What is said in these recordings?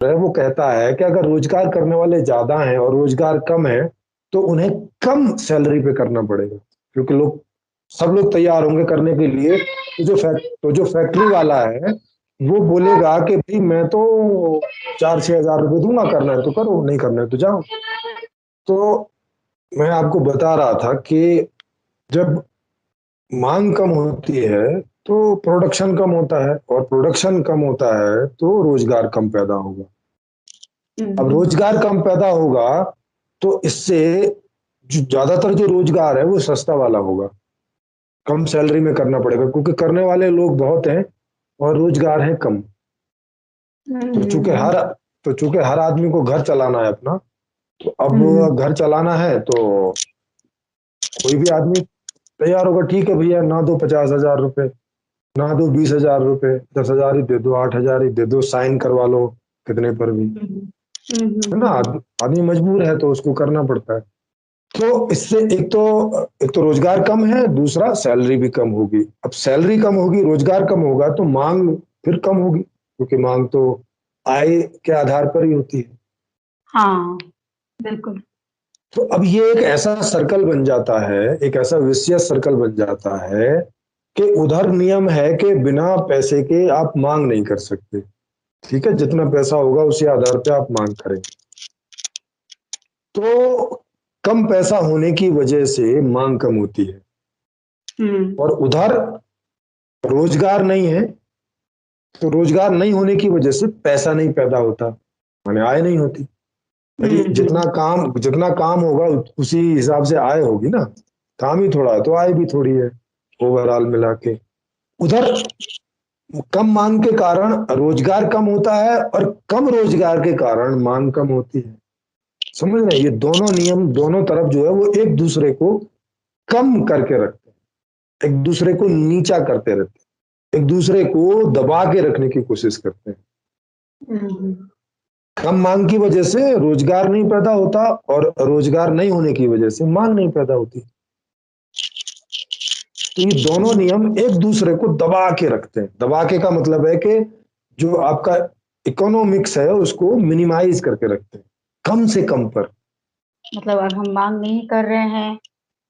है वो कहता है कि अगर रोजगार करने वाले ज्यादा हैं और रोजगार कम है तो उन्हें कम सैलरी पे करना पड़ेगा, क्योंकि सब लोग तैयार होंगे करने के लिए। तो जो फैक्ट्री वाला है वो बोलेगा कि भाई मैं तो 4-6 हजार रुपये दूंगा, करना है तो करो, नहीं करना है तो जाओ। तो मैं आपको बता रहा था कि जब मांग कम होती है तो प्रोडक्शन कम होता है, और प्रोडक्शन कम होता है तो रोजगार कम पैदा होगा। अब हम्म। रोजगार कम पैदा होगा तो इससे जो ज्यादातर जो रोजगार है वो सस्ता वाला होगा, कम सैलरी में करना पड़ेगा, क्योंकि करने वाले लोग बहुत हैं और रोजगार है कम। तो चूंकि हम्म। हर आदमी को घर चलाना है अपना, तो हम्म। अब घर चलाना है तो कोई भी आदमी तैयार होगा, ठीक है भैया ना दो 50 हजार रुपए, ना दो 20 हजार रुपए, 10 हजार ही दे दो, 8 हजार ही दे दो, साइन करवा लो कितने पर भी, हम्म। है ना। आदमी मजबूर है तो उसको करना पड़ता है। तो इससे एक तो रोजगार कम है, दूसरा सैलरी भी कम होगी। अब सैलरी कम होगी, रोजगार कम होगा तो मांग फिर कम होगी, क्योंकि मांग तो आय के आधार पर ही होती है। हाँ, बिल्कुल। तो अब ये एक ऐसा सर्कल बन जाता है, एक ऐसा विशियस सर्कल बन जाता है कि उधर नियम है कि बिना पैसे के आप मांग नहीं कर सकते। ठीक है, जितना पैसा होगा उसी आधार पे आप मांग करें। तो कम पैसा होने की वजह से मांग कम होती है, हम्म। और उधर रोजगार नहीं है, तो रोजगार नहीं होने की वजह से पैसा नहीं पैदा होता, माने आय नहीं होती। भाई हम्म। जितना काम होगा उसी हिसाब से आय होगी ना। काम ही थोड़ा है तो आय भी थोड़ी है, ओवरऑल मिला के। उधर कम मांग के कारण रोजगार कम होता है, और कम रोजगार के कारण मांग कम होती है। समझ रहे हैं, ये दोनों नियम दोनों तरफ जो है वो एक दूसरे को कम करके रखते हैं, एक दूसरे को नीचा करते रहते हैं, एक दूसरे को दबा के रखने की कोशिश करते हैं। हम्म। कम मांग की वजह से रोजगार नहीं पैदा होता, और रोजगार नहीं होने की वजह से मांग नहीं पैदा होती। तो ये दोनों नियम एक दूसरे को दबा के रखते हैं। दबा के का मतलब है कि जो आपका इकोनॉमिक्स है उसको मिनिमाइज करके रखते हैं, कम से कम पर। मतलब अगर हम मांग नहीं कर रहे हैं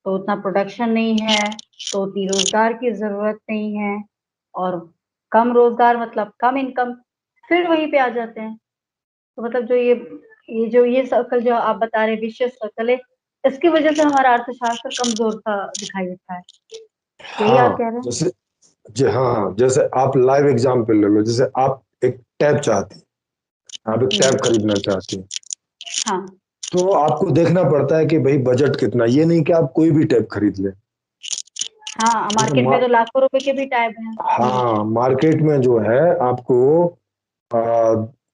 तो उतना प्रोडक्शन नहीं है, तो उतनी रोजगार की जरूरत नहीं है, और कम रोजगार मतलब कम इनकम, फिर वहीं पे आ जाते हैं। तो मतलब जो ये सर्कल जो आप बता रहे विशेष सर्कल है, इसकी वजह से हमारा अर्थशास्त्र कमजोर सा दिखाई देता है। यही आप हाँ कह रहे हैं? जैसे, जी हाँ, जैसे आप लाइव एग्जाम्पल ले लो, जैसे आप एक टैब चाहती हैं, आप एक टैब हम्म। खरीदना चाहती हैं, हाँ। तो आपको देखना पड़ता है कि भाई बजट कितना, ये नहीं कि आप कोई भी टैब खरीद लें। हाँ, ठीक है, मार्केट में तो लाखों रुपए के भी टैब हैं। हाँ मार्केट में जो है आपको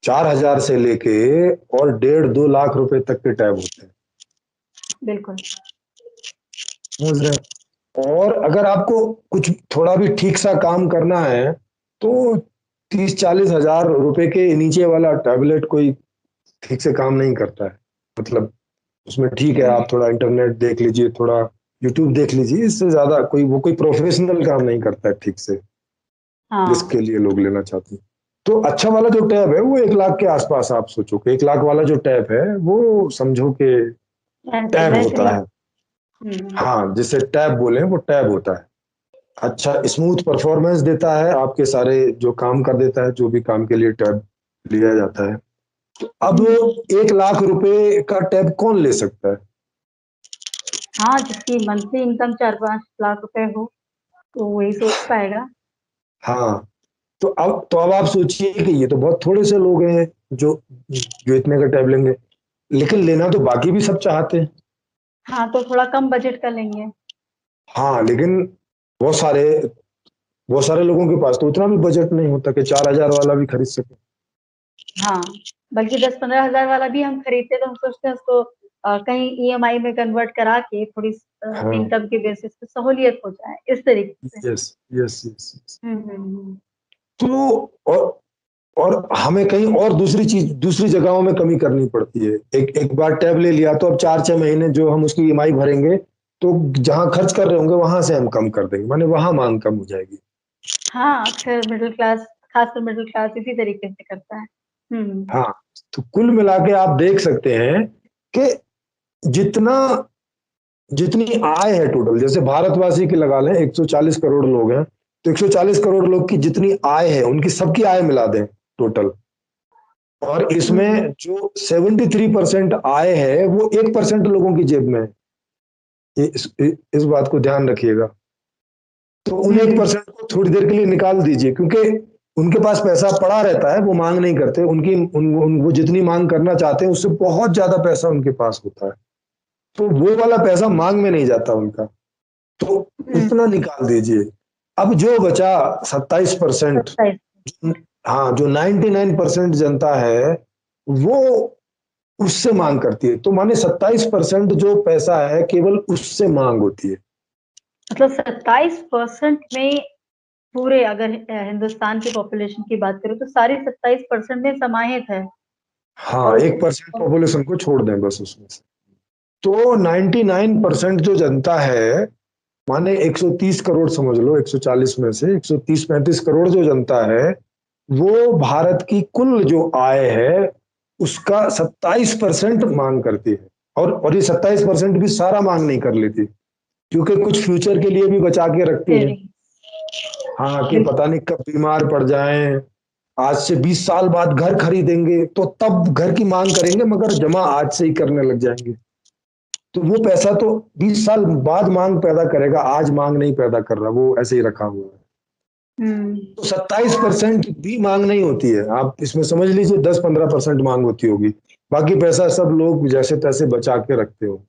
4 हजार से लेके और 1.5-2 लाख रुपए तक के टैब होते हैं। बिल्कुल। समझ रहे हैं? और अगर आपको कुछ थोड़ा भी ठीक सा काम करना है तो 30-40 हजार रुपए के नीचे वाला टैबलेट कोई ठीक से काम नहीं करता है। मतलब उसमें ठीक है, हम्म। आप थोड़ा इंटरनेट देख लीजिए, थोड़ा यूट्यूब देख लीजिए, इससे ज्यादा कोई प्रोफेशनल काम नहीं करता है ठीक से, हाँ। जिसके लिए लोग लेना चाहते हैं। तो अच्छा वाला जो टैब है वो 1 लाख के आसपास, आप सोचो कि 1 लाख वाला जो टैब है वो समझो कि टैब होता बेहतरीन। है। हम्म। हाँ, जिसे टैब बोले वो टैब होता है। अच्छा स्मूथ परफॉर्मेंस देता है, आपके सारे जो काम कर देता है, जो भी काम के लिए टैब लिया जाता है। अब हम्म। 1 लाख रुपए का टैब कौन ले सकता है? हाँ, जिसकी मंथली इनकम 4-5 लाख रुपए हो तो वही सोच पाएगा। हाँ, तो अब आप सोचिए कि ये तो बहुत थोड़े से लोग हैं जो जो इतने का टैब लेंगे, लेकिन लेना तो बाकी भी सब चाहते हैं। हाँ, तो थोड़ा कम बजट का लेंगे। हाँ लेकिन बहुत सारे बहुत सारे लोगों के पास तो उतना भी बजट नहीं होता कि 4 हजार वाला भी खरीद सके। हाँ, बल्कि 10-15 हजार वाला भी हम खरीदते तो हम सोचते हैं उसको कहीं ईएमआई में कन्वर्ट करा के थोड़ी हाँ, इनकम के बेसिस पे सहूलियत हो जाए, इस तरीके से। Yes yes yes. हम्म। तो और हमें कहीं और दूसरी जगहों में कमी करनी पड़ती है। एक एक बार टैब ले लिया तो अब 4-6 महीने जो हम उसकी ईएमआई भरेंगे, तो जहां खर्च कर रहे होंगे वहां से हम कम कर देंगे, माने वहां मांग कम हो जाएगी। हाँ, अक्सर मिडिल क्लास, खासकर मिडिल क्लास इसी तरीके से करता है। हम्म। हाँ, तो कुल मिला के आप देख सकते हैं कि जितना जितनी आय है टोटल, जैसे भारतवासी की लगा लें 140 करोड़ लोग हैं, तो 140 करोड़ लोग की जितनी आय है उनकी सबकी आय मिला दें टोटल, और इसमें जो 73% आय है वो 1% लोगों की जेब में है। इस बात को ध्यान रखिएगा। तो उन 1% को थोड़ी देर के लिए निकाल दीजिए, क्योंकि उनके पास पैसा पड़ा रहता है, वो मांग नहीं करते, वो जितनी मांग करना चाहते हैं उससे बहुत ज्यादा पैसा उनके पास होता है, तो वो वाला पैसा मांग में नहीं जाता उनका, तो उतना निकाल दीजिए। अब जो बचा 27%, हाँ, जो 99% जनता है वो उससे मांग करती है, तो माने 27% जो पैसा है केवल उससे मांग होती है। मतलब 27% में पूरे, अगर हिंदुस्तान की पॉपुलेशन की बात करें तो सारी 27% में समाहित है। हाँ, और 1% पॉपुलेशन को छोड़ दें बस उसमें से, तो 99% जो जनता है, माने 130 करोड़ समझ लो, 140 में से 130-135 करोड़ जो जनता है, वो भारत की कुल जो आय है उसका 27% मांग करती है, और ये 27% भी सारा मांग नहीं कर लेती, क्योंकि कुछ फ्यूचर के लिए भी बचा के रखती है। हाँ, कि पता नहीं कब बीमार पड़ जाएं, आज से 20 साल बाद घर खरीदेंगे तो तब घर की मांग करेंगे, मगर जमा आज से ही करने लग जाएंगे, तो वो पैसा तो 20 साल बाद मांग पैदा करेगा, आज मांग नहीं पैदा कर रहा, वो ऐसे ही रखा हुआ है। तो 27% भी मांग नहीं होती है, आप इसमें समझ लीजिए 10-15% मांग होती होगी, बाकी पैसा सब लोग जैसे तैसे बचा के रखते हो।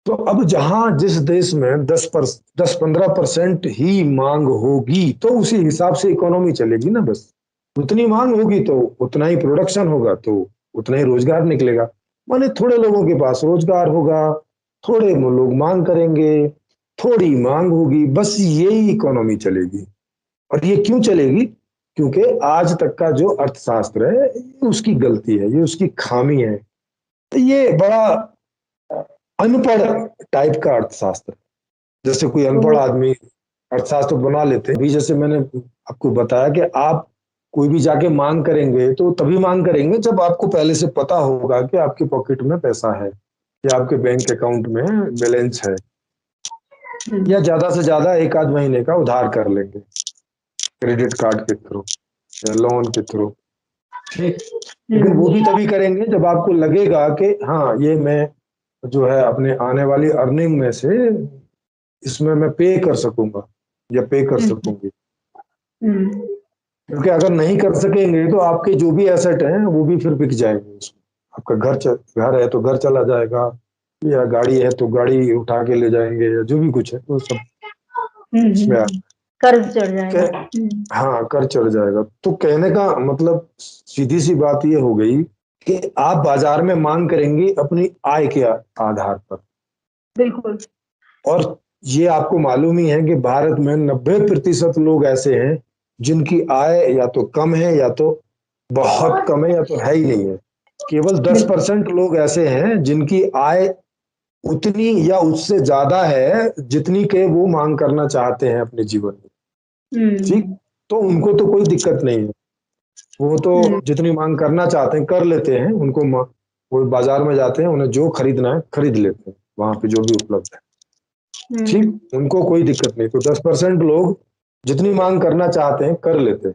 तो अब जहां जिस देश में 10-15% ही मांग होगी, तो उसी हिसाब से इकोनॉमी चलेगी ना, बस उतनी मांग होगी तो उतना ही प्रोडक्शन होगा, तो उतना ही रोजगार निकलेगा, माने थोड़े लोगों के पास रोजगार होगा, थोड़े लोग मांग करेंगे, थोड़ी मांग होगी, बस यही इकोनॉमी चलेगी। और ये क्यों चलेगी? क्योंकि आज तक का जो अर्थशास्त्र है ये उसकी गलती है, ये उसकी खामी है, तो ये बड़ा अनपढ़ टाइप का अर्थशास्त्र। जैसे कोई अनपढ़ आदमी अर्थशास्त्र बना लेते हैं, अभी जैसे मैंने आपको बताया कि आप कोई भी जाके मांग करेंगे तो तभी मांग करेंगे जब आपको पहले से पता होगा कि आपके पॉकेट में पैसा है या आपके बैंक अकाउंट में बैलेंस है, या ज्यादा से ज्यादा एक आध महीने का उधार कर लेंगे क्रेडिट कार्ड के थ्रू या लोन के थ्रू, ठीक। लेकिन वो भी तभी करेंगे जब आपको लगेगा कि हाँ, ये मैं जो है अपने आने वाली अर्निंग में से इसमें मैं पे कर सकूंगा या पे कर सकूंगी, क्योंकि अगर नहीं कर सकेंगे तो आपके जो भी एसेट हैं वो भी फिर बिक जाएंगे उसमें। आपका घर है तो घर चला जाएगा, या गाड़ी है तो गाड़ी उठा के ले जाएंगे, या जो भी कुछ है वो सब इसमें कर्ज चढ़ जाएगा। हाँ, कर चढ़ जाएगा। तो कहने का मतलब सीधी सी बात ये हो गई कि आप बाजार में मांग करेंगे अपनी आय के आधार पर। बिल्कुल। और ये आपको मालूम ही है कि भारत में 90% लोग ऐसे हैं जिनकी आय या तो कम है या तो बहुत कम है या तो है ही नहीं है। केवल 10% लोग ऐसे हैं जिनकी आय उतनी या उससे ज्यादा है जितनी के वो मांग करना चाहते हैं अपने जीवन में, ठीक। तो उनको तो कोई दिक्कत नहीं है, वो तो जितनी मांग करना चाहते हैं कर लेते हैं, उनको वो बाजार में जाते हैं, उन्हें जो खरीदना है खरीद लेते हैं वहां पे जो भी उपलब्ध है, ठीक, उनको कोई दिक्कत नहीं। तो 10% लोग जितनी मांग करना चाहते हैं कर लेते हैं।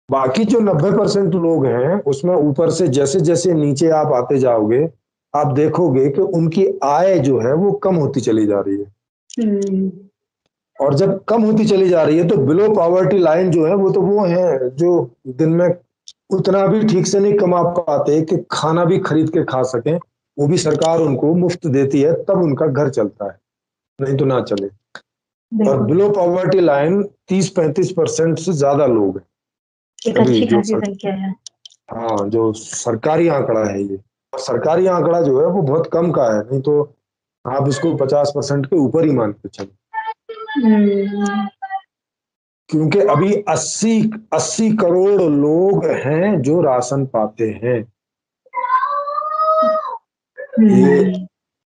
बाकी जो 90% लोग हैं उसमें ऊपर से जैसे जैसे नीचे आप आते जाओगे आप देखोगे कि उनकी आय जो है वो कम होती चली जा रही है, और जब कम होती चली जा रही है तो बिलो पॉवर्टी लाइन जो है वो है जो दिन में उतना भी ठीक से नहीं कमा पाते कि खाना भी खरीद के खा सकें, वो भी सरकार उनको मुफ्त देती है तब उनका घर चलता है, नहीं तो ना चले। और बिलो पॉवर्टी लाइन 30-35% से ज्यादा लोग हैं, एक अच्छी खासी संख्या है। हाँ, जो सरकारी आंकड़ा है ये, सरकारी आंकड़ा जो है वो बहुत कम का है, नहीं तो आप इसको 50% के ऊपर ही मान के चलो, क्योंकि अभी 80 करोड़ लोग हैं जो राशन पाते हैं।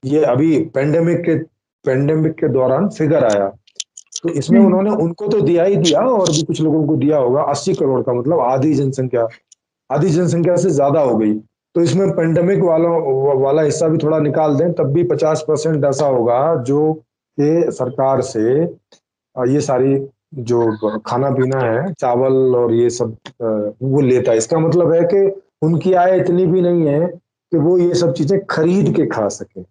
ये अभी पेंडेमिक के दौरान फिगर आया, तो इसमें उन्होंने उनको तो दिया ही दिया और भी कुछ लोगों को दिया होगा। 80 करोड़ का मतलब आधी जनसंख्या आधी जनसंख्या से ज्यादा हो गई, तो इसमें पेंडेमिक वाला हिस्सा भी थोड़ा निकाल दें, तब भी 50% ऐसा होगा जो कि सरकार से ये सारी जो खाना पीना है, चावल और ये सब वो लेता है। इसका मतलब है कि उनकी आय इतनी भी नहीं है कि वो ये सब चीजें खरीद के खा सके,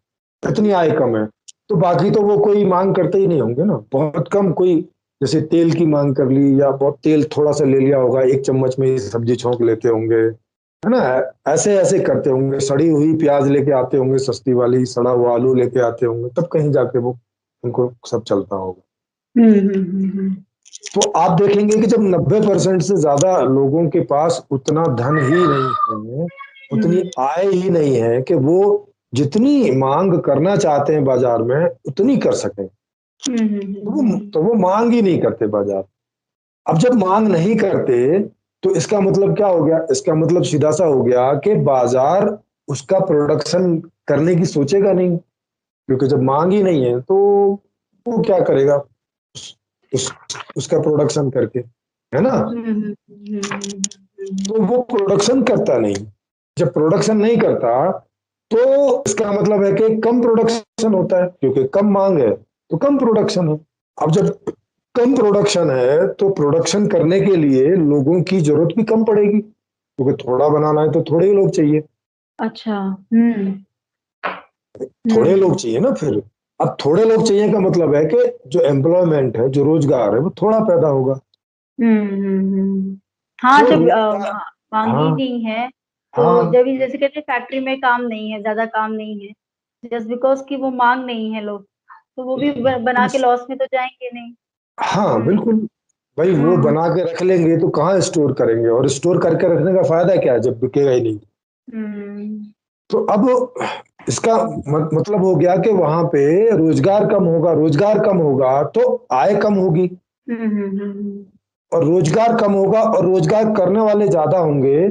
इतनी आय कम है। तो बाकी तो वो कोई मांग करते ही नहीं होंगे ना, बहुत कम कोई, जैसे तेल की मांग कर ली या बहुत तेल थोड़ा सा ले लिया होगा, एक चम्मच में ही सब्जी छौंक लेते होंगे, है ना। ऐसे ऐसे करते होंगे, सड़ी हुई प्याज लेके आते होंगे, सस्ती वाली सड़ा हुआ आलू लेके आते होंगे, तब कहीं जाके वो उनको सब चलता होगा। हम्म। तो आप देखेंगे कि जब 90% से ज्यादा लोगों के पास उतना धन ही नहीं है, उतनी आय ही नहीं है कि वो जितनी मांग करना चाहते हैं बाजार में उतनी कर सकें, तो वो मांग ही नहीं करते बाजार। अब जब मांग नहीं करते तो इसका मतलब क्या हो गया? इसका मतलब सीधा सा हो गया कि बाजार उसका प्रोडक्शन करने की सोचेगा नहीं, क्योंकि जब मांग ही नहीं है तो वो क्या करेगा उस, उसका प्रोडक्शन करके, है ना। तो वो प्रोडक्शन करता नहीं, जब प्रोडक्शन नहीं करता तो इसका मतलब है कि कम प्रोडक्शन होता है, क्योंकि कम मांग है तो कम प्रोडक्शन है। अब जब कम प्रोडक्शन है तो प्रोडक्शन करने के लिए लोगों की जरूरत भी कम पड़ेगी, क्योंकि थोड़ा बनाना है तो थोड़े ही लोग चाहिए, अच्छा। थोड़े लोग हम्म चाहिए ना फिर। अब थोड़े लोग चाहिए का मतलब है कि जो एम्प्लॉयमेंट है, जो रोजगार है, वो थोड़ा पैदा होगा। हाँ, तो जब रोजगार, मांग ही हाँ नहीं है तो हाँ, जब ये जैसे कहते हैं फैक्ट्री में काम नहीं है, ज्यादा काम नहीं है, जस्ट बिकॉज कि वो मांग नहीं है लोग, तो वो भी बना के लॉस में तो जाएंगे नहीं। हाँ हम्म बिल्कुल। भाई वो हम्म बना के रख लेंगे तो कहाँ स्टोर करेंगे, और स्टोर करके रखने का फायदा क्या है जब बिकेगा ही नहीं। हम्म तो अब इसका मतलब हो गया कि वहां पे रोजगार कम होगा, रोजगार कम होगा तो आय कम होगी, हम्म हम्म हम्म और रोजगार कम होगा और रोजगार करने वाले ज्यादा होंगे